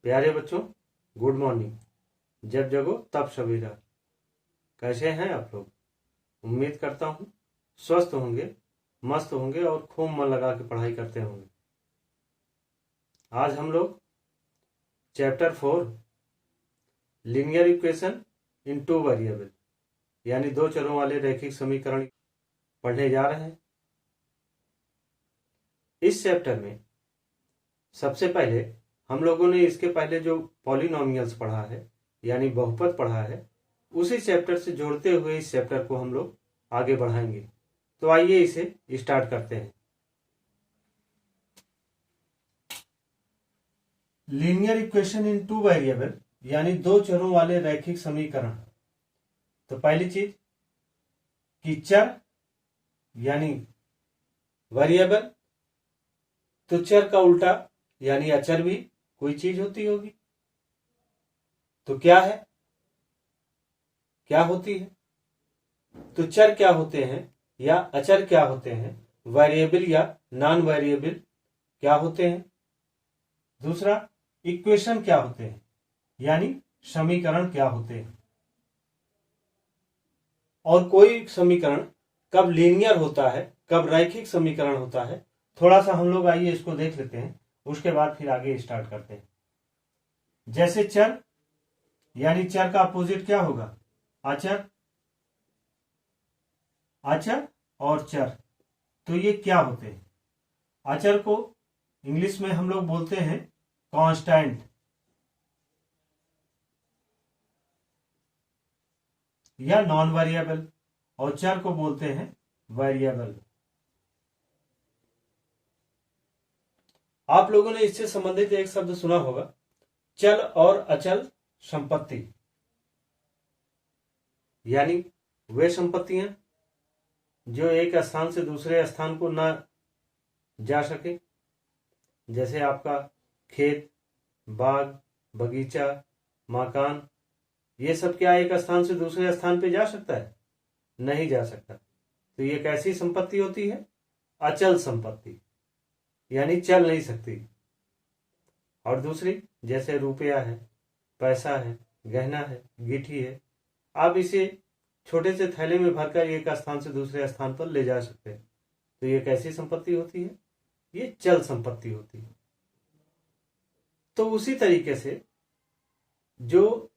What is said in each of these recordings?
प्यारे बच्चों, good morning. जब जगो तब सवेरा। कैसे हैं आप लोग? उम्मीद करता हूं स्वस्थ होंगे, मस्त होंगे और खूब मन लगा के पढ़ाई करते होंगे। आज हम लोग chapter 4 linear equation in two variable यानी दो चरों वाले रैखिक समीकरण पढ़ने जा रहे हैं। इस चैप्टर में सबसे पहले हम लोगों ने इसके पहले जो पॉलिनोमियल्स पढ़ा है यानी बहुपद पढ़ा है, उसी चैप्टर से जोड़ते हुए इस चैप्टर को हम लोग आगे बढ़ाएंगे। तो आइए इसे स्टार्ट करते हैं। Linear equation in two variable यानी दो चरों वाले रैखिक समीकरण। तो पहली चीज कि चर यानी वेरिएबल, तो चर का उल्टा यानी अचर भी कोई चीज होती होगी। तो क्या है, क्या होती है? तो चर क्या होते हैं या अचर क्या होते हैं, वेरिएबल या नॉन वेरिएबल क्या होते हैं। दूसरा, इक्वेशन क्या होते हैं यानी समीकरण क्या होते हैं। और कोई समीकरण कब लीनियर होता है, कब रैखिक समीकरण होता है, थोड़ा सा हम लोग आइए इसको देख लेते हैं, उसके बाद फिर आगे स्टार्ट करते हैं। जैसे चर यानी चर का अपोजिट क्या होगा, अचर। अचर और चर, तो ये क्या होते हैं? अचर को इंग्लिश में हम लोग बोलते हैं कांस्टेंट या नॉन वेरिएबल, और चर को बोलते हैं वेरिएबल। आप लोगों ने इससे संबंधित एक शब्द सुना होगा, चल और अचल संपत्ति, यानी वे संपत्तियां जो एक स्थान से दूसरे स्थान को ना जा सके। जैसे आपका खेत, बाग, बगीचा, मकान, ये सब क्या एक स्थान से दूसरे स्थान पे जा सकता है? नहीं जा सकता। तो ये कैसी संपत्ति होती है? अचल संपत्ति, यानी चल नहीं सकती। और दूसरी जैसे रुपया है, पैसा है, गहना है, गिट्टी है, आप इसे छोटे से थैले में भरकर एक स्थान से दूसरे स्थान पर ले जा सकते हैं। तो ये कैसी संपत्ति होती है? ये चल संपत्ति होती है। तो उसी तरीके से जो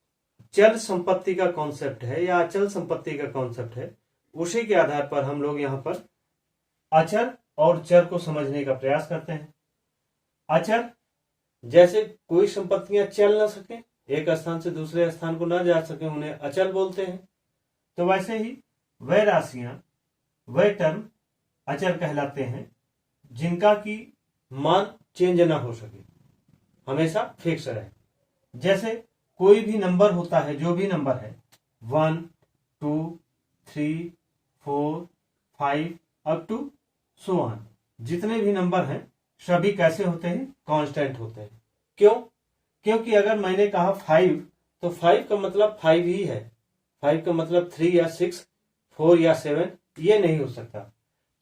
चल संपत्ति का कॉन्सेप्ट है या अचल संपत्ति का कॉन्सेप्ट है, उसी के आधार पर हम लोग यहाँ पर अचर और चर को समझने का प्रयास करते हैं। अचर जैसे कोई संपत्तियां चल ना सके, एक स्थान से दूसरे स्थान को ना जा सके, उन्हें अचल बोलते हैं। तो वैसे ही वह राशियां, वह टर्म अचर कहलाते हैं जिनका की मान चेंज ना हो सके, हमेशा फिक्स रहे। जैसे कोई भी नंबर होता है, जो भी नंबर है 1, 2, 3, 4, 5 अप टू सो ऑन, जितने भी नंबर हैं सभी कैसे होते हैं? कांस्टेंट होते हैं। क्यों? क्योंकि अगर मैंने कहा 5, तो 5 का मतलब 5 ही है। 5 का मतलब 3 या 6, 4 या 7 ये नहीं हो सकता।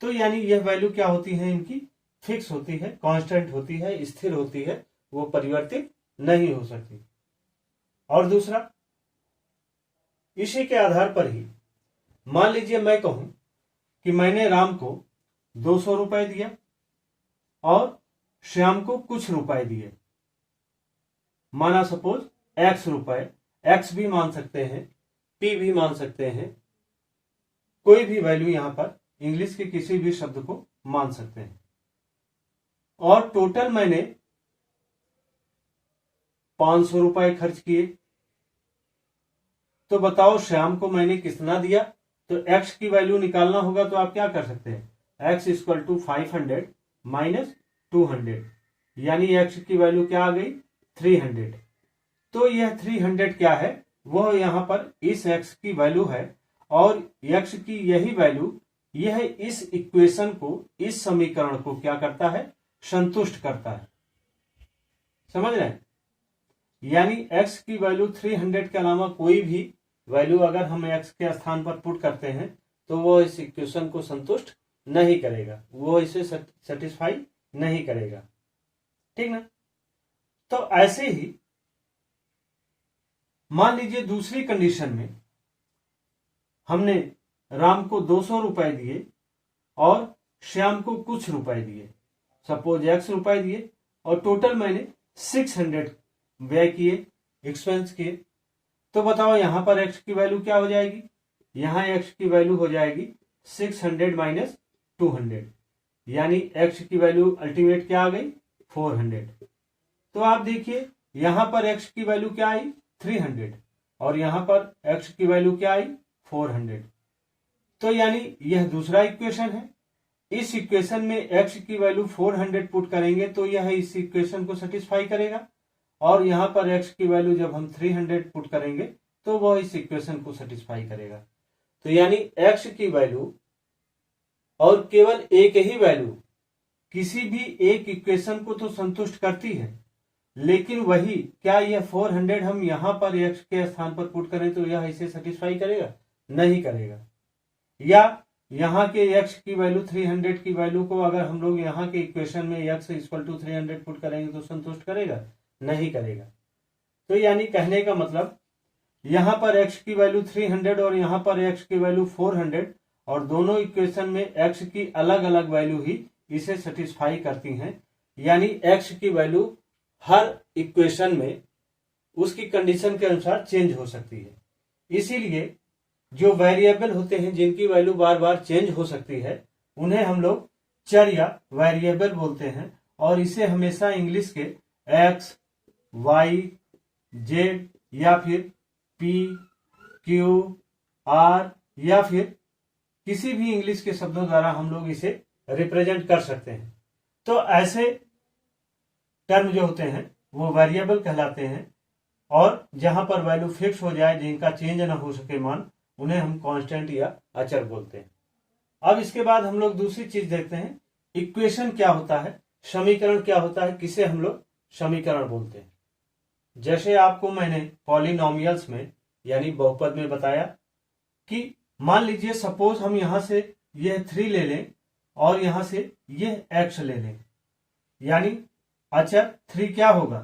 तो यानी यह वैल्यू क्या होती है? इनकी फिक्स होती है, कांस्टेंट होती है, स्थिर होती है, वो परिवर्तित नहीं हो सकती। और दूसरा, इसी के आधार पर ही मान लीजिए मैं कहूं कि मैंने राम को 200 रुपए दिया और श्याम को कुछ रुपए दिए, माना सपोज x रुपए, x भी मान सकते हैं, p भी मान सकते हैं, कोई भी वैल्यू यहां पर इंग्लिश के किसी भी शब्द को मान सकते हैं। और टोटल मैंने 500 रुपए खर्च किए। तो बताओ श्याम को मैंने कितना दिया? तो x की वैल्यू निकालना होगा, तो आप क्या कर सकते हैं? x इक्वल टू 500 माइनस 200, यानी x की वैल्यू क्या आ गई? 300। तो यह 300 क्या है? वह यहां पर इस x की वैल्यू है, और x की यही वैल्यू यह इस इक्वेशन को, इस समीकरण को क्या करता है? संतुष्ट करता है। समझ रहे हैं? यानी x की वैल्यू 300 के अलावा कोई भी वैल्यू अगर हम x के स्थान पर पुट करते हैं तो वो इस इक्वेशन को संतुष्ट नहीं करेगा, वो इसे सेटिस्फाई नहीं करेगा। ठीक ना? तो ऐसे ही मान लीजिए दूसरी कंडीशन में हमने राम को 200 रुपए दिए और श्याम को कुछ रुपए दिए, सपोज x रुपए दिए, और टोटल मैंने 600 व्यय किए, एक्सपेंस किए। तो बताओ यहां पर x की वैल्यू क्या हो जाएगी? यहां x की वैल्यू हो जाएगी 600 माइनस 200, यानी x की वैल्यू अल्टीमेट क्या आ गई? 400। तो आप देखिए यहां पर x की वैल्यू क्या आई? 300, और यहां पर x की वैल्यू क्या आई? 400। तो यानी यह दूसरा इक्वेशन है। इस इक्वेशन में x की वैल्यू 400 पुट करेंगे तो यह इस इक्वेशन को सेटिस्फाई करेगा, और यहां पर x की वैल्यू जब हम 300 पुट करेंगे तो वह इस इक्वेशन को सेटिस्फाई करेगा। तो यानी x की वैल्यू और केवल एक ही वैल्यू किसी भी एक इक्वेशन को तो संतुष्ट करती है, लेकिन वही क्या यह 400 हम यहां पर x के स्थान पर पुट करें तो यह इसे सेटिस्फाई करेगा? नहीं करेगा। या यहाँ के x की वैल्यू 300 की वैल्यू को अगर हम लोग यहाँ के इक्वेशन में x इक्वल टू 300 पुट करेंगे तो संतुष्ट करेगा? नहीं करेगा। तो यानी कहने का मतलब यहाँ पर x की वैल्यू 300 और यहाँ पर x की वैल्यू 400, और दोनों इक्वेशन में x की अलग अलग वैल्यू ही इसे सेटिस्फाई करती हैं। यानी x की वैल्यू हर इक्वेशन में उसकी कंडीशन के अनुसार चेंज हो सकती है। इसीलिए जो वेरिएबल होते हैं जिनकी वैल्यू बार बार चेंज हो सकती है उन्हें हम लोग चर या वेरिएबल बोलते हैं, और इसे हमेशा इंग्लिश के x, y, z या फिर p, q, r या फिर किसी भी इंग्लिश के शब्दों द्वारा हम लोग इसे रिप्रेजेंट कर सकते हैं। तो ऐसे टर्म जो होते हैं वो वेरिएबल कहलाते हैं, और जहां पर वैल्यू फिक्स हो जाए, जिनका चेंज ना हो सके मान, उन्हें हम कांस्टेंट या अचर बोलते हैं। अब इसके बाद हम लोग दूसरी चीज देखते हैं, इक्वेशन क्या होता है, समीकरण क्या होता है, किसे हम लोग समीकरण बोलते हैं। जैसे आपको मैंने पॉलिनोमियल्स में यानी बहुपद में बताया कि मान लीजिए सपोज हम यहां से यह 3 ले लें और यहां से यह x ले लें, यानी अचर 3 क्या होगा?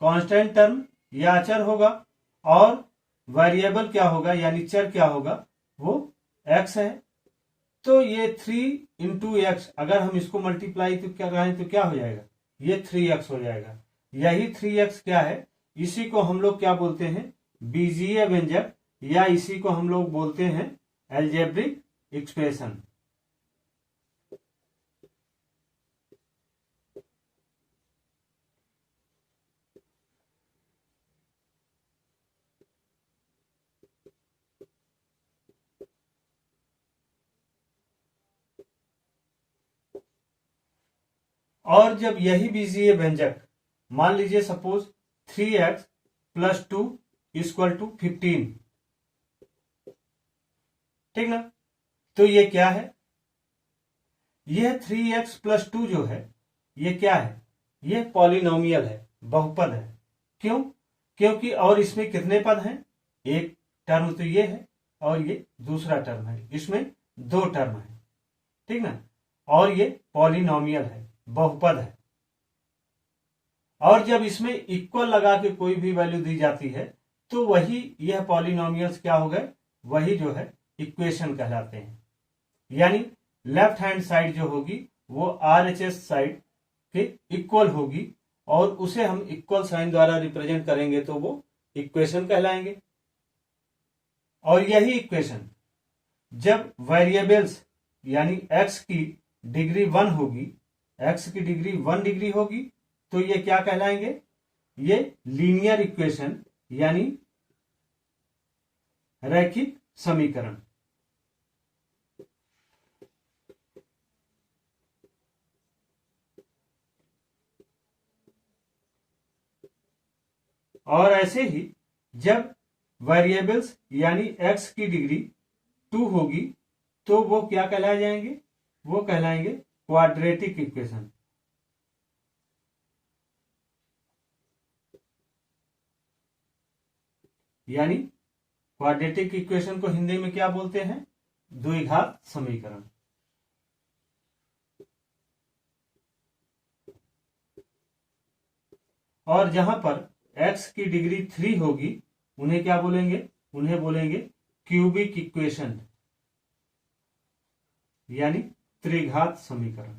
कांस्टेंट टर्म या अचर होगा, और वेरिएबल क्या होगा यानी चर क्या होगा? वो x है। तो ये 3 इंटू एक्स, अगर हम इसको मल्टीप्लाई तो क्या करें तो क्या हो जाएगा? ये 3x हो जाएगा। यही 3x क्या है? इसी को हम लोग क्या बोलते हैं? बीजीय व्यंजक, या इसी को हम लोग बोलते हैं एल्जेब्रिक एक्सप्रेशन। और जब यही बीजीय व्यंजक मान लीजिए suppose 3x plus 2 equal to 15, ठीक ना? तो ये क्या है? यह 3x प्लस 2 जो है ये क्या है? ये पॉलिनोमियल है, बहुपद है। क्यों? क्योंकि और इसमें कितने पद हैं? एक टर्म तो ये है और ये दूसरा टर्म है, इसमें 2 टर्म है, ठीक ना? और ये पॉलिनोमियल है, बहुपद है। और जब इसमें इक्वल लगा के कोई भी वैल्यू दी जाती है तो वही यह पॉलिनोमियल्स क्या हो गए? वही जो है इक्वेशन कहलाते हैं। यानी लेफ्ट हैंड साइड जो होगी वो RHS साइड के इक्वल होगी, और उसे हम इक्वल साइन द्वारा रिप्रेजेंट करेंगे तो वो इक्वेशन कहलाएंगे। और यही इक्वेशन जब वेरिएबल्स यानी x की डिग्री 1 होगी, x की डिग्री 1 डिग्री होगी, तो ये क्या कहलाएंगे? ये लीनियर इक्वेशन यानी रैखिक समीकरण। और ऐसे ही जब वेरिएबल्स यानी x की डिग्री 2 होगी तो वो क्या कहलाए जाएंगे? वो कहलाएंगे क्वाड्रेटिक इक्वेशन। यानी क्वाड्रेटिक इक्वेशन को हिंदी में क्या बोलते हैं? द्विघात समीकरण। और जहां पर x की डिग्री 3 होगी उन्हें क्या बोलेंगे? उन्हें बोलेंगे क्यूबिक इक्वेशन, यानी त्रिघात समीकरण।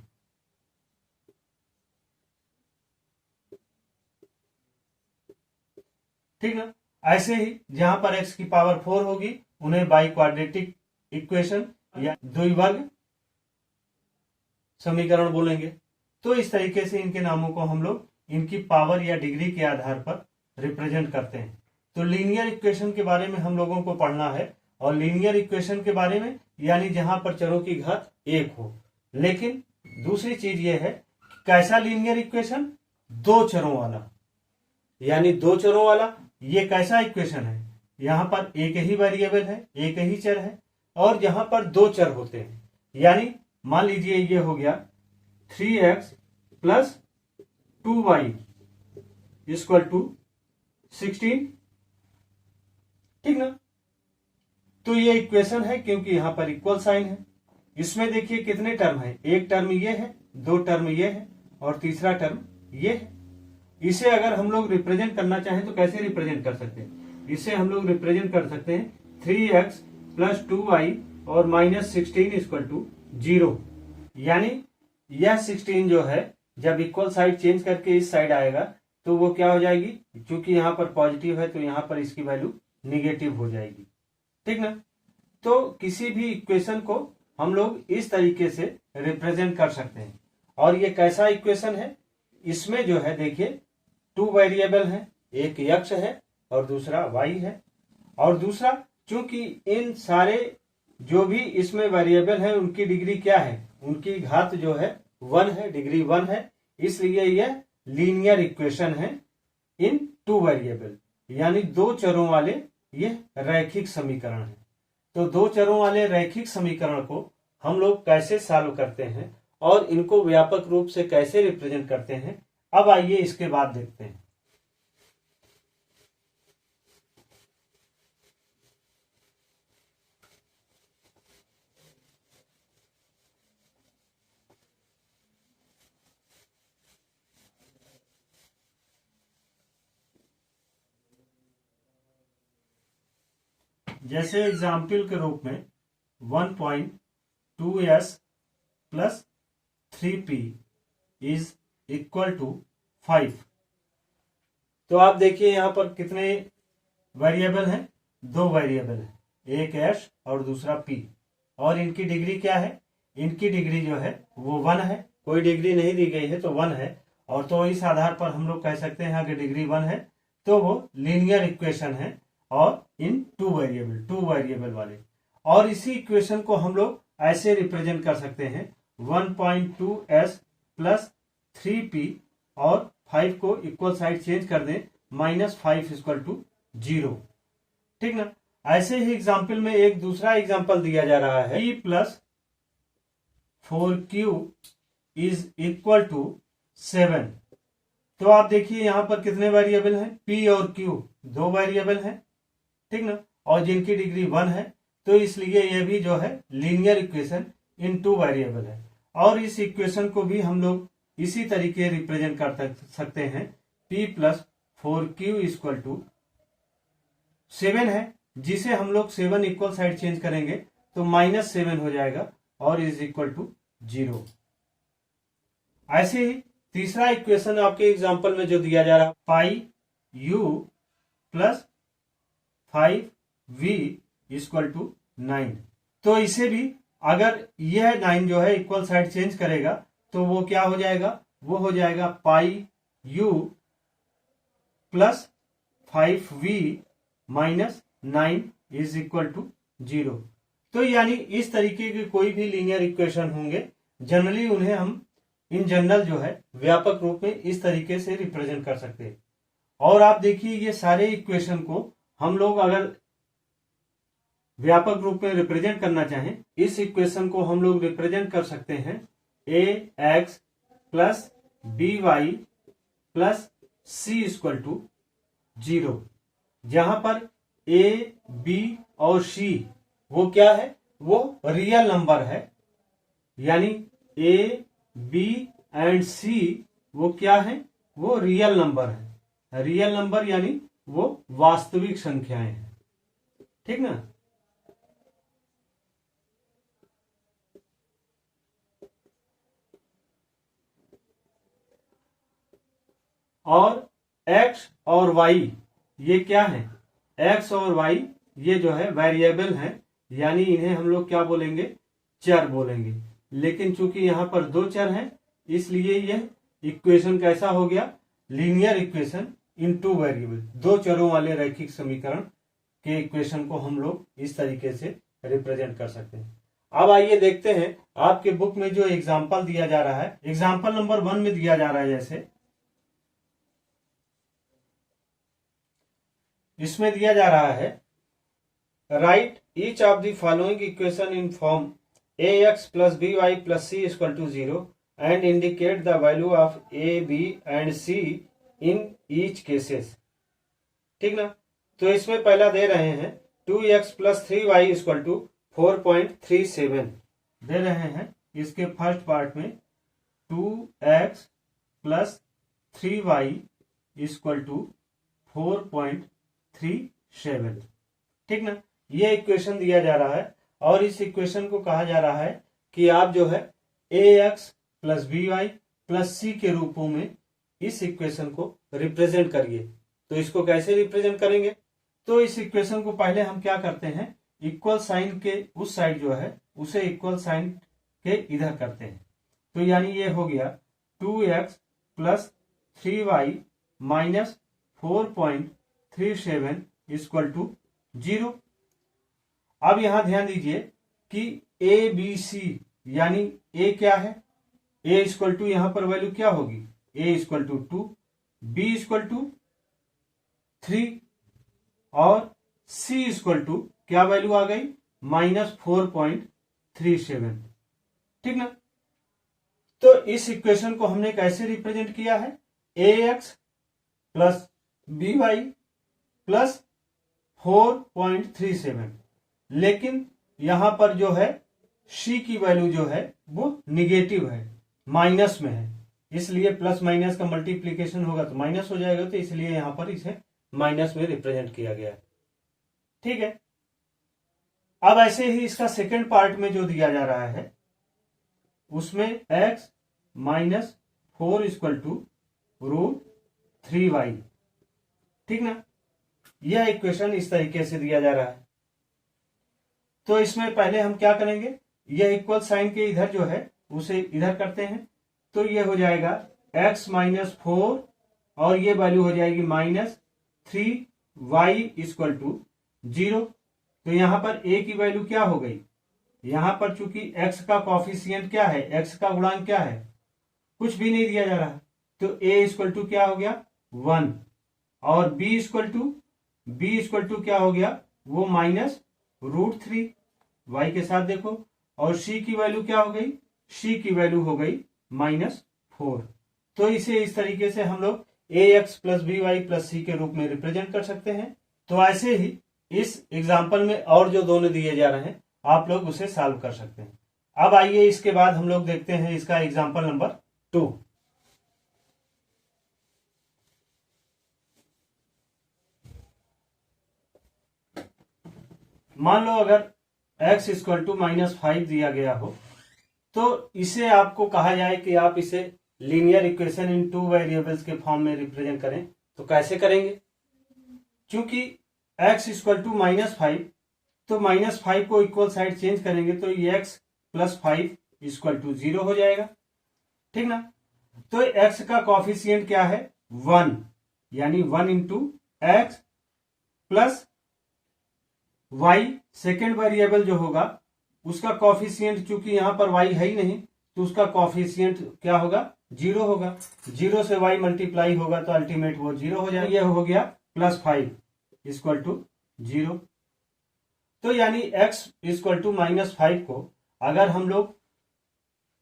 ठीक है। ऐसे ही जहां पर x की पावर 4 होगी उन्हें बाई क्वाड्रेटिक इक्वेशन या द्विवर्ग समीकरण बोलेंगे। तो इस तरीके से इनके नामों को हम लोग इनकी पावर या डिग्री के आधार पर रिप्रेजेंट करते हैं। तो लीनियर इक्वेशन के बारे में हम लोगों को पढ़ना है, और लीनियर इक्वेशन के बारे में यानी जहां पर चरों की घात 1 हो। लेकिन दूसरी चीज यह है कैसा लीनियर इक्वेशन? 2 चरों वाला, यानी 2 चरों वाला। ये कैसा इक्वेशन है? यहां पर एक ही वेरिएबल है, एक ही चर है, और जहां पर 2 चर होते हैं, यानी मान लीजिए ये हो गया 3x plus 2y equal to 16। ठीक ना? तो ये इक्वेशन है क्योंकि यहां पर इक्वल साइन है। इसमें देखिए कितने टर्म है? एक टर्म ये है, 2 टर्म ये है, और तीसरा टर्म ये है। इसे अगर हम लोग रिप्रेजेंट करना चाहें तो कैसे रिप्रेजेंट कर सकते हैं? इसे हम लोग रिप्रेजेंट कर सकते हैं 3x प्लस 2y और माइनस 16 इक्वल टू 0। यानी यह 16 जो है जब इक्वल साइड चेंज करके इस साइड आएगा तो वो क्या हो जाएगी? क्योंकि यहां पर पॉजिटिव है तो यहां पर इसकी वैल्यू निगेटिव हो जाएगी। ठीक ना? तो किसी भी इक्वेशन को हम लोग इस तरीके से रिप्रेजेंट कर सकते हैं। और ये कैसा इक्वेशन है? इसमें जो है देखिए 2 वेरिएबल है, एक x है और दूसरा y है। और दूसरा चूंकि इन सारे जो भी इसमें वेरिएबल है उनकी डिग्री क्या है? उनकी घात जो है 1 है, डिग्री 1 है, इसलिए यह लीनियर इक्वेशन है इन 2 वेरिएबल, यानी 2 चरों वाले यह रैखिक समीकरण है। तो 2 चरों वाले रैखिक समीकरण को हम लोग कैसे सॉल्व करते हैं और इनको व्यापक रूप से कैसे रिप्रेजेंट करते हैं, अब आइए इसके बाद देखते हैं। जैसे एग्जाम्पल के रूप में 1.2s plus 3p is equal to 5। तो आप देखिए यहां पर कितने वेरिएबल हैं? 2 वेरिएबल है, एक s और दूसरा p। और इनकी डिग्री क्या है? इनकी डिग्री जो है वो 1 है, कोई डिग्री नहीं दी गई है तो 1 है। और तो इस आधार पर हम लोग कह सकते हैं अगर डिग्री 1 है तो वो लीनियर इक्वेशन है, और इन 2 वेरिएबल वाले। और इसी इक्वेशन को हम लोग ऐसे रिप्रेजेंट कर सकते हैं 1.2s प्लस 3p और 5 को इक्वल साइड चेंज कर दें, -5 इक्वल टू 0। ठीक ना? ऐसे ही एग्जाम्पल में एक दूसरा एग्जाम्पल दिया जा रहा है p plus 4q is equal to 7। तो आप देखिए यहां पर कितने वेरिएबल हैं? p और q 2 वेरिएबल हैं। ठीक ना? और जिनकी डिग्री 1 है, तो इसलिए यह भी जो है लीनियर इक्वेशन इन 2 वेरिएबल है। और इस इक्वेशन को भी हम लोग इसी तरीके रिप्रेजेंट कर सकते हैं p plus 4q equal to 7 है, जिसे हम लोग 7 इक्वल साइड चेंज करेंगे तो -7 हो जाएगा और इज इक्वल टू 0। ऐसे ही तीसरा इक्वेशन आपके एग्जाम्पल में जो दिया जा रहा है pi u plus 5v equal to 9। तो इसे भी अगर यह 9 जो है इक्वल साइड चेंज करेगा तो वो क्या हो जाएगा? वो हो जाएगा pi u plus 5v minus 9 is equal to 0। तो यानी इस तरीके के कोई भी लीनियर इक्वेशन होंगे, जनरली उन्हें हम इन जनरल जो है व्यापक रूप में इस तरीके से रिप्रेजेंट कर सकते हैं। और आप देखिए ये सारे इक्वेशन को हम लोग अगर व्यापक रूप में रिप्रेजेंट करना चाहें, इस इक्वेशन को हम लोग रिप्रेजेंट कर सकते हैं ax plus by plus c equal to 0, जहां पर a, b और c वो क्या है? वो रियल नंबर है, यानी a, b एंड c वो क्या है? वो रियल नंबर है। रियल नंबर यानी वो वास्तविक संख्याएं हैं, ठीक ना। और x और y ये क्या है, x और y ये जो है वेरिएबल हैं, यानी इन्हें हम लोग क्या बोलेंगे, चर बोलेंगे। लेकिन चूंकि यहां पर दो चर हैं, इसलिए यह इक्वेशन कैसा हो गया, linear equation in two variable, दो चरों वाले रैखिक समीकरण के इक्वेशन को हम लोग इस तरीके से रिप्रेजेंट कर सकते हैं। अब आइए देखते हैं आपके बुक में जो एग्जाम्पल दिया जा रहा है, एग्जाम्पल नंबर 1 में दिया जा रहा है, जैसे इसमें दिया जा रहा है, right each of the following equation in form ax plus by plus c is equal to 0 and indicate the value of a, b and c in each cases, ठीक ना। तो इसमें पहला दे रहे हैं 2x plus 3y is equal to 4.37 दे रहे हैं। इसके फर्स्ट पार्ट में 2x plus 3y is equal to 4.37, ठीक ना। ये इक्वेशन दिया जा रहा है और इस इक्वेशन को कहा जा रहा है कि आप जो है ax plus by plus c के रूपों में इस इक्वेशन को रिप्रेजेंट करिए। तो इसको कैसे रिप्रेजेंट करेंगे, तो इस इक्वेशन को पहले हम क्या करते हैं, इक्वल साइन के उस साइड जो है उसे इक्वल साइन के इधर करते हैं। तो यानी ये हो गया 2x plus 3y minus 4.37 equal to 0। अब यहां ध्यान दीजिए कि ए बी सी यानी ए क्या है, ए इक्वल टू यहां पर वैल्यू क्या होगी, a equal to 2, b equal to 3 और सी इक्वल टू क्या वैल्यू आ गई, माइनस 4.37, ठीक ना। तो इस इक्वेशन को हमने कैसे रिप्रेजेंट किया है, a x plus B y plus 4.37, लेकिन यहां पर जो है सी की वैल्यू जो है वो निगेटिव है, माइनस में है, इसलिए प्लस माइनस का मल्टीप्लीकेशन होगा तो माइनस हो जाएगा, तो इसलिए यहां पर इसे माइनस में रिप्रेजेंट किया गया है, ठीक है। अब ऐसे ही इसका सेकेंड पार्ट में जो दिया जा रहा है उसमें x minus 4 equal to √3y, ठीक ना। यह इक्वेशन इस तरीके से दिया जा रहा है। तो इसमें पहले हम क्या करेंगे, यह इक्वल साइन के इधर जो है उसे इधर करते हैं, तो यह हो जाएगा x माइनस 4 और ये वैल्यू हो जाएगी माइनस 3y इक्वल टू 0। तो यहां पर a की वैल्यू क्या हो गई, यहां पर चूंकि x का कॉफिशिएंट क्या है, x का गुणांक क्या है, कुछ भी नहीं दिया जा रहा, तो a इक्वल टू क्या हो गया 1 और b इक्वल टू क्या हो गया, वो माइनस √3 y के साथ देखो, और c की वैल्यू क्या हो गई, c की वैल्यू हो गई माइनस 4। तो इसे इस तरीके से हम लोग ax plus B y plus c के रूप में रिप्रेजेंट कर सकते हैं। तो ऐसे ही इस एग्जाम्पल में और जो दोनों दिए जा रहे हैं आप लोग उसे सॉल्व कर सकते हैं। अब आइए इसके बाद हम लोग देखते हैं इसका एग्जाम्पल नंबर 2। मान लो अगर x इक्वल टू -5 दिया गया हो, तो इसे आपको कहा जाए कि आप इसे linear equation in two variables के फॉर्म में रिप्रेजेंट करें, तो कैसे करेंगे, क्योंकि x इक्वल टू -5, तो -5 को इक्वल साइड चेंज करेंगे तो ये x प्लस 5 इक्वल टू 0 हो जाएगा, ठीक ना। तो x का कॉफिशिएंट क्या है 1, यानी 1 into x plus y second variable जो होगा उसका कॉफिशिएंट, चूंकि यहां पर y है ही नहीं तो उसका कॉफिशिएंट क्या होगा 0 होगा, 0 से y मल्टीप्लाई होगा तो अल्टीमेट वो 0 हो जाएगा, ये हो गया +5 इक्वल टू 0। तो यानी x इक्वल टू -5 को अगर हम लोग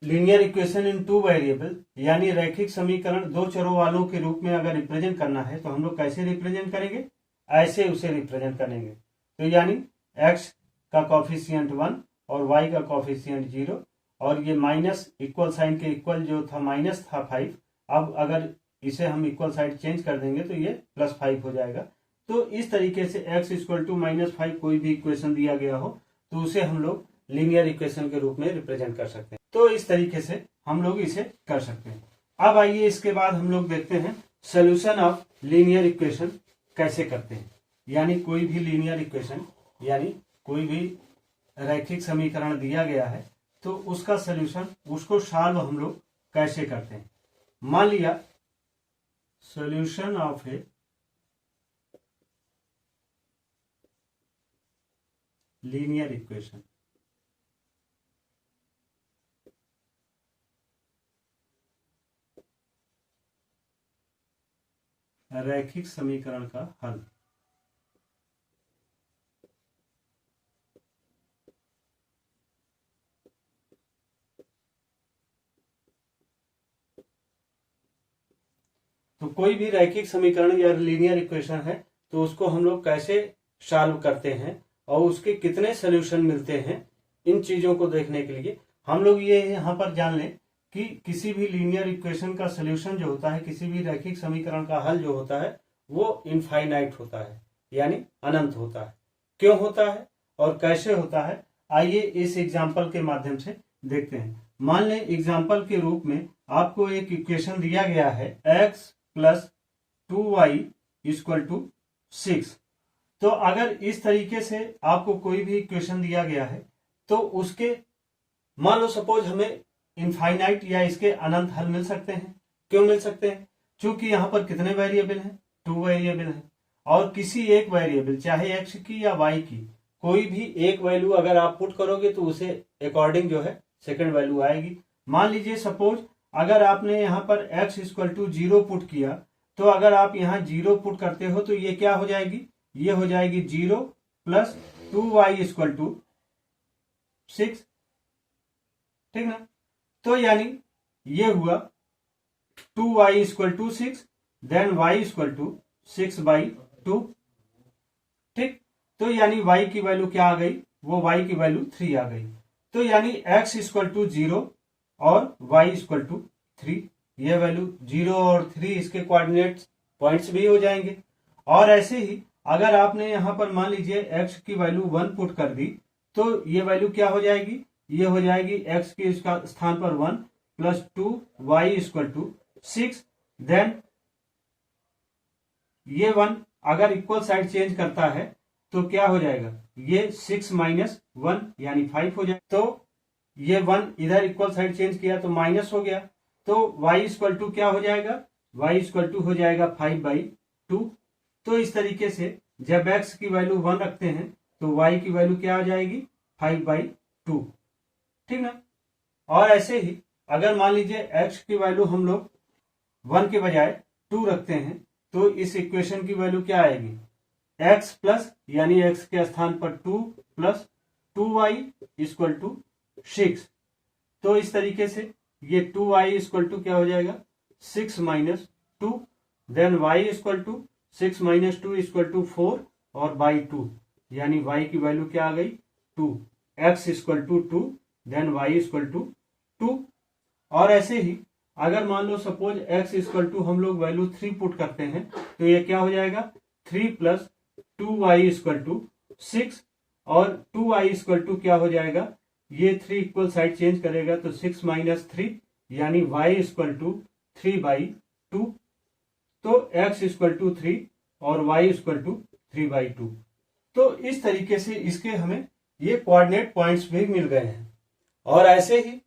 linear equation in two variable यानी रैखिक समीकरण दो चरों वालों के रूप में अगर रिप्रेजेंट करना है तो हम लोग कैसे रिप्रेजेंट करेंगे, ऐसे उसे रिप्रेजेंट करेंगे। तो यानी x का कॉफिशिएंट 1 और y का कॉफिशिएंट 0 और ये माइनस इक्वल साइन के इक्वल जो था माइनस था 5, अब अगर इसे हम इक्वल साइड चेंज कर देंगे तो ये +5 हो जाएगा। तो इस तरीके से x इक्वल टू -5 कोई भी इक्वेशन दिया गया हो तो उसे हम लोग लीनियर इक्वेशन के रूप में रिप्रेजेंट कर सकते हैं। तो इस तरीके से हम लोग इसे कर सकते हैं। अब आइए इसके बाद हम लोग देखते हैं सोल्यूशन ऑफ लीनियर इक्वेशन कैसे करते हैं, यानी कोई भी लीनियर इक्वेशन यानी कोई भी रैखिक समीकरण दिया गया है तो उसका सोल्यूशन, उसको सॉल्व हम लोग कैसे करते हैं। मान लिया solution of a linear equation, रैखिक समीकरण का हल। तो कोई भी रैखिक समीकरण या लीनियर इक्वेशन है तो उसको हम लोग कैसे सॉल्व करते हैं और उसके कितने सॉल्यूशन मिलते हैं, इन चीजों को देखने के लिए हम लोग ये यहाँ पर जान लें कि किसी भी लीनियर इक्वेशन का सॉल्यूशन जो होता है, किसी भी रैखिक समीकरण का हल जो होता है वो इनफाइनाइट होता है, यानी अनंत होता है। क्यों होता है और कैसे होता है, आइए इस एग्जाम्पल के माध्यम से देखते हैं। मान लें एग्जाम्पल के रूप में आपको एक इक्वेशन दिया गया है x plus 2y equal to 6। तो अगर इस तरीके से आपको कोई भी इक्वेशन दिया गया है तो उसके मान लो सपोज हमें इनफाइनाइट या इसके अनंत हल मिल सकते हैं। क्यों मिल सकते हैं? क्योंकि यहाँ पर कितने वेरिएबल हैं, 2 वेरिएबल हैं और किसी एक वेरिएबल चाहे x की या y की कोई भी एक वैल्यू अगर आप पुट करोगे तो उसे अकॉर्डिंग जो है सेकंड वैल्यू आएगी। मान लीजिए सपोज अगर आपने यहाँ पर x इक्वल टू 0 पुट किया तो अगर आप यहाँ 0 पुट करते हो तो ये क्या हो जाएगी, ये हो जाएगी 0 प्लस 2y इक्वल टू 6, ठीक ना। तो यानी ये हुआ 2y equal to 6 then y equal to 6/2, ठीक। तो यानी y की वैल्यू क्या आ गई, वो y की वैल्यू 3 आ गई। तो यानी x इक्वल टू 0 और y इक्वल टू 3, ये वैल्यू 0 और 3 इसके कोऑर्डिनेट पॉइंट्स भी हो जाएंगे। और ऐसे ही अगर आपने यहाँ पर मान लीजिए x की वैल्यू 1 पुट कर दी तो ये वैल्यू क्या हो जाएगी, ये हो जाएगी x के इसका स्थान पर 1 plus 2y equal to 6, then ये 1 अगर इक्वल साइड चेंज करता है तो क्या हो जाएगा, ये 6 माइनस 1 यानी 5 हो जाएगा। तो ये 1 इधर इक्वल साइड चेंज किया तो माइनस हो गया, तो y इक्वल टू क्या हो जाएगा, y इक्वल टू हो जाएगा 5/2। तो इस तरीके से जब x की वैल्यू 1 रखते हैं तो y की वैल्यू क्या हो जाएगी, 5/2, ठीक ना। और ऐसे ही अगर मान लीजिए x की वैल्यू हम लोग 1 के बजाय 2 रखते हैं तो इस इक्वेशन की वैल्यू क्या आएगी, x प्लस यानी x के स्थान पर 2 प्लस 2y इक्वल टू 6। तो इस तरीके से ये 2y इक्वल टू क्या हो जाएगा, 6 minus 2, then y equal to 6 minus 2 equal to 4 और बाई 2, यानी y की वैल्यू क्या आ गई 2, x equal to 2 then y equal to 2। और ऐसे ही अगर मान लो सपोज x इक्वल टू हम लोग वैल्यू 3 पुट करते हैं तो ये क्या हो जाएगा, 3 प्लस 2y इक्वल टू 6 और 2y इक्वल टू क्या हो जाएगा, ये 3 इक्वल साइड चेंज करेगा तो 6 माइनस 3 यानी y इक्वल टू 3/2। तो x इक्वल टू 3 और y इक्वल टू 3/2। तो इस तरीके से इसके हमें ये कोऑर्डिनेट पॉइंट्स भी मिल गए हैं। और ऐसे ही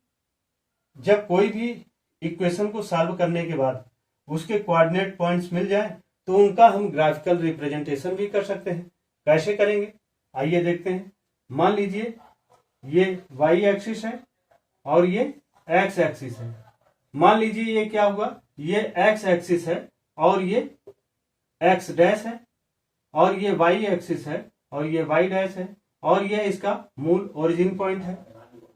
जब कोई भी इक्वेशन को सॉल्व करने के बाद उसके कोऑर्डिनेट पॉइंट्स मिल जाए तो उनका हम ग्राफिकल रिप्रेजेंटेशन भी कर सकते हैं। कैसे करेंगे आइए देखते हैं। मान लीजिए ये y एक्सिस है और ये x एक्सिस है। मान लीजिए ये क्या हुआ, ये x एक्सिस है और ये x डैश है और ये y एक्सिस है और ये y डैश है और ये इसका मूल ओरिजिन पॉइंट है।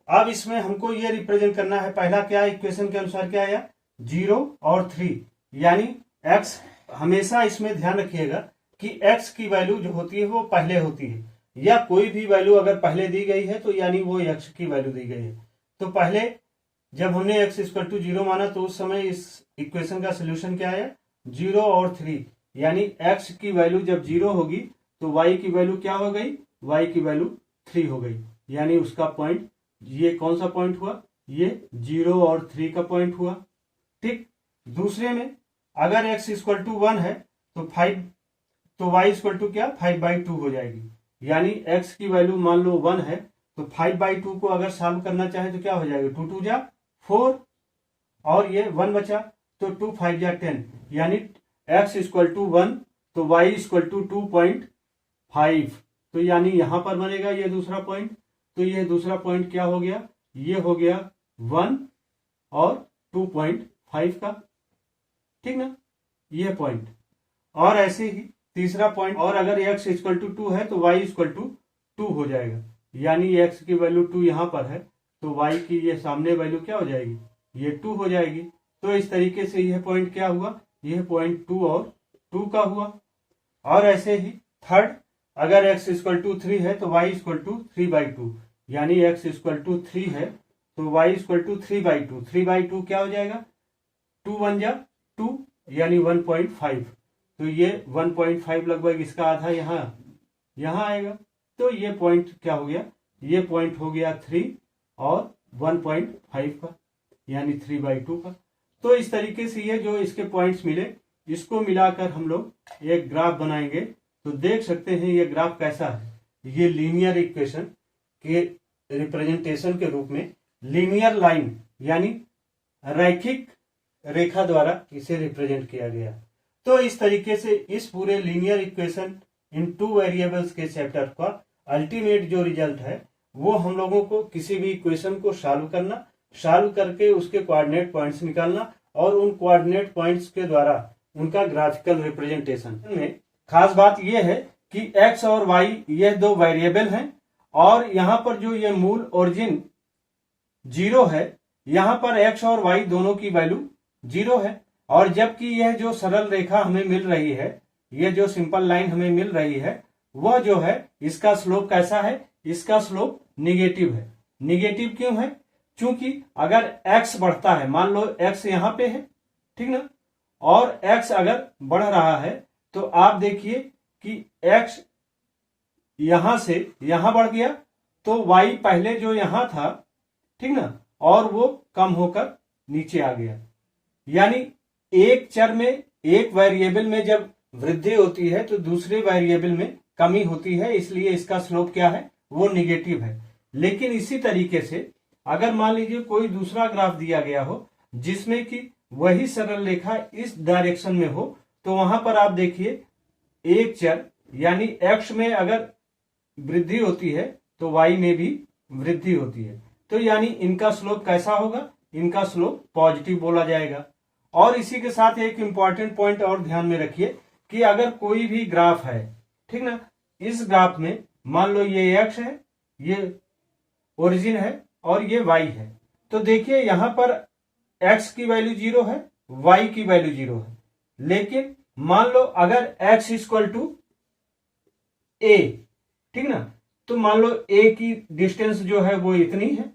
अब इसमें हमको ये रिप्रेजेंट करना है, पहला क्या इक्वेशन के अनुसार क्या आया, 0 और 3, यानी x हमेशा इसमें ध्यान रखिएगा कि x की वैल्यू जो होती है वो पहले होती है, या कोई भी वैल्यू अगर पहले दी गई है तो यानी वो x की वैल्यू दी गई है। तो पहले जब हमने x इक्वल टू 0 माना तो उस समय इस इक्वेशन का सोल्यूशन क्या आया, 0 और 3, यानी x की वैल्यू जब 0 होगी तो y की वैल्यू क्या हो गई, y की वैल्यू 3 हो गई। यानी उसका पॉइंट, ये कौन सा पॉइंट हुआ, ये 0 और 3 का पॉइंट हुआ। ठीक, दूसरे में अगर x इक्वल टू 1 है तो 5, तो y इक्वल टू क्या, 5/2 हो जाएगी। यानी x की वैल्यू मान लो 1 है तो 5/2 को अगर सॉल्व करना चाहे तो क्या हो जाएगा, 2 2 जा 4 और ये 1 बचा तो 2 5 जा 10। यानी x इक्वल टू 1 तो y इक्वल टू 2.5। तो यानी यहां पर बनेगा ये दूसरा पॉइंट। तो ये दूसरा पॉइंट क्या हो गया, ये हो गया 1 और 2.5 का। ठीक ना, ये पॉइंट। और ऐसे ही तीसरा पॉइंट, और अगर x इक्वल टू 2 है तो y इक्वल टू 2 हो जाएगा। यानी x की वैल्यू 2 यहां पर है तो y की ये सामने वैल्यू क्या हो जाएगी, ये 2 हो जाएगी। तो इस तरीके से यह पॉइंट क्या हुआ, यह पॉइंट 2 और 2 का हुआ। और ऐसे ही थर्ड, अगर x इक्वल टू 3 है तो y इक्वल टू 3/2। यानी x इक्वल टू 3 है तो y इक्वल टू 3/2। 3/2 क्या हो जाएगा, 2 1 जा 2 यानी 1.5। तो ये 1.5 लगभग इसका आधा यहाँ आएगा। तो ये पॉइंट क्या हो गया, ये पॉइंट हो गया 3 और 1.5 का, यानी 3/2 का। तो इस तरीके से ये जो इसके पॉइंट्स मिले, इसको मिलाकर हम लोग एक ग्राफ बनाएंगे। तो देख सकते हैं ये ग्राफ कैसा है। ये लीनियर इक्वेशन के रिप्रेजेंटेशन के रूप में लीनियर लाइन यानी रैखिक रेखा द्वारा इसे रिप्रेजेंट किया गया। तो इस तरीके से इस पूरे लीनियर इक्वेशन इन 2 वेरिएबल्स के चैप्टर का अल्टीमेट जो रिजल्ट है वो हम लोगों को किसी भी इक्वेशन को सॉल्व करना, सॉल्व करके उसके कोऑर्डिनेट पॉइंट्स निकालना और उन कोऑर्डिनेट पॉइंट्स के द्वारा उनका ग्राफिकल रिप्रेजेंटेशन में खास बात यह है कि x और y ये 2 वेरिएबल हैं और यहां पर जो ये मूल ओरिजिन 0 है, यहां पर x और y दोनों की वैल्यू 0 है। और जबकि यह जो सरल रेखा हमें मिल रही है, यह जो सिंपल लाइन हमें मिल रही है, वह जो है इसका स्लोप कैसा है, इसका स्लोप निगेटिव है। निगेटिव क्यों है, क्योंकि अगर x बढ़ता है, मान लो x यहां पे है, ठीक ना, और x अगर बढ़ रहा है तो आप देखिए कि x यहां से यहां बढ़ गया तो y पहले जो यहां था, ठीक ना, और वो कम होकर नीचे आ गया। यानी एक चर में, एक वेरिएबल में जब वृद्धि होती है तो दूसरे वेरिएबल में कमी होती है, इसलिए इसका स्लोप क्या है, वो निगेटिव है। लेकिन इसी तरीके से अगर मान लीजिए कोई दूसरा ग्राफ दिया गया हो जिसमें कि वही सरल रेखा इस डायरेक्शन में हो, तो वहां पर आप देखिए एक चर यानी x में अगर वृद्धि होती है तो y में भी वृद्धि होती है। तो यानी इनका स्लोप कैसा होगा, इनका स्लोप पॉजिटिव बोला जाएगा। और इसी के साथ एक इंपॉर्टेंट पॉइंट और ध्यान में रखिए कि अगर कोई भी ग्राफ है, ठीक ना, इस ग्राफ में मान लो ये x है, ये ओरिजिन है और ये y है, तो देखिए यहां पर x की वैल्यू 0 है, y की वैल्यू 0 है। लेकिन मान लो अगर x इक्वल टू a, ठीक ना, तो मान लो a की डिस्टेंस जो है वो इतनी है,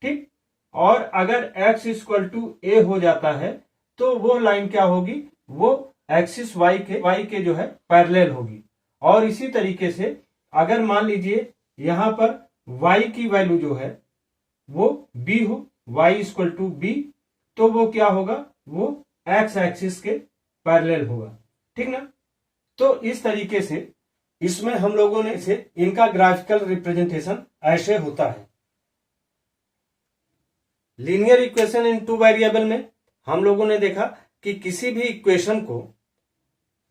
ठीक, और अगर x इक्वल टू a हो जाता है तो वो लाइन क्या होगी, वो एक्सिस y के जो है पैरेलल होगी। और इसी तरीके से अगर मान लीजिए यहां पर y की वैल्यू जो है वो b हो, y इक्वल टू b, तो वो क्या होगा, वो x एक्सिस के पैरेलल होगा, ठीक ना। तो इस तरीके से इसमें हम लोगों ने इसे, इनका ग्राफिकल रिप्रेजेंटेशन ऐसे होता है। लीनियर इक्वेशन इन 2 वेरिएबल में हम लोगों ने देखा कि किसी भी इक्वेशन को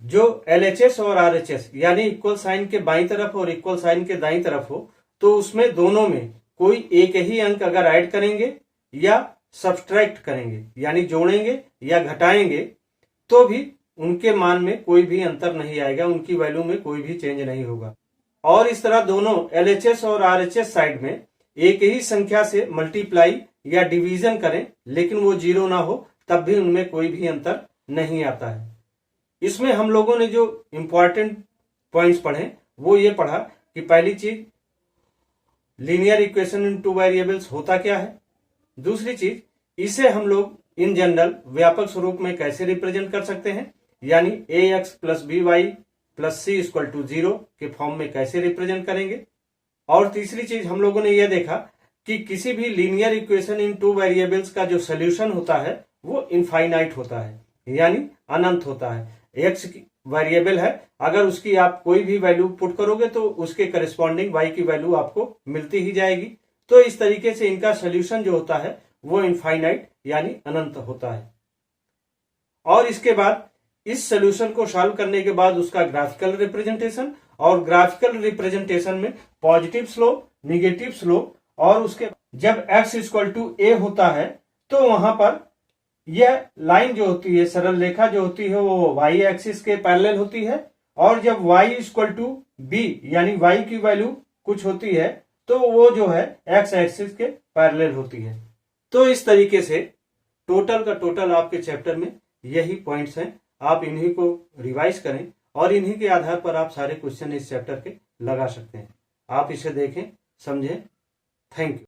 जो LHS और RHS यानी इक्वल साइन के बाईं तरफ और इक्वल साइन के दाईं तरफ हो, तो उसमें दोनों में कोई एक ही अंक अगर ऐड करेंगे या सब्सट्रैक्ट करेंगे यानी जोड़ेंगे या घटाएंगे तो भी उनके मान में कोई भी अंतर नहीं आएगा, उनकी वैल्यू में कोई भी चेंज नहीं होगा। और इस तरह दोनों LHS और RHS साइड में एक ही संख्या से मल्टीप्लाई या डिवीजन करें लेकिन वो 0 ना हो, तब भी उनमें कोई भी अंतर नहीं आता है। इसमें हम लोगों ने जो इंपॉर्टेंट पॉइंट्स पढ़े वो ये पढ़ा कि पहली चीज लीनियर इक्वेशन इन 2 वेरिएबल्स होता क्या है, दूसरी चीज इसे हम लोग इन जनरल व्यापक स्वरूप में कैसे रिप्रेजेंट कर सकते हैं, यानी a x plus B y plus c equal to 0 के फॉर्म में कैसे रिप्रेजेंट करेंगे। और तीसरी चीज हम लोगों ने यह देखा कि किसी भी linear equation in two variables का जो सोल्यूशन होता है वो इनफाइनाइट होता है, यानी अनंत होता है। एक्स वेरिएबल है, अगर उसकी आप कोई भी वैल्यू पुट करोगे तो उसके करिस्पॉन्डिंग वाई की वैल्यू आपको मिलती ही जाएगी। तो इस तरीके से इनका सोल्यूशन जो होता है वो इनफाइनाइट यानी अनंत होता है। और इसके बाद इस सोल्यूशन को सॉल्व करने के बाद उसका ग्राफिकल रिप्रेजेंटेशन, और ग्राफिकल रिप्रेजेंटेशन में पॉजिटिव स्लोप, निगेटिव स्लोप, और उसके जब x इक्वल टू ए होता है तो वहां पर यह लाइन जो होती है, सरल रेखा जो होती है वो y एक्सिस के पैरेलल होती है, और जब y इक्वल टू बी यानी y की वैल्यू कुछ होती है तो वो जो है x एक्सिस के पैरेलल होती है। तो इस तरीके से टोटल का टोटल आपके चैप्टर में यही पॉइंट्स हैं। आप इन्हीं को रिवाइज करें और इन्हीं के आधार पर आप सारे क्वेश्चन इस चैप्टर के लगा सकते हैं। आप इसे देखें, समझें। Thank you.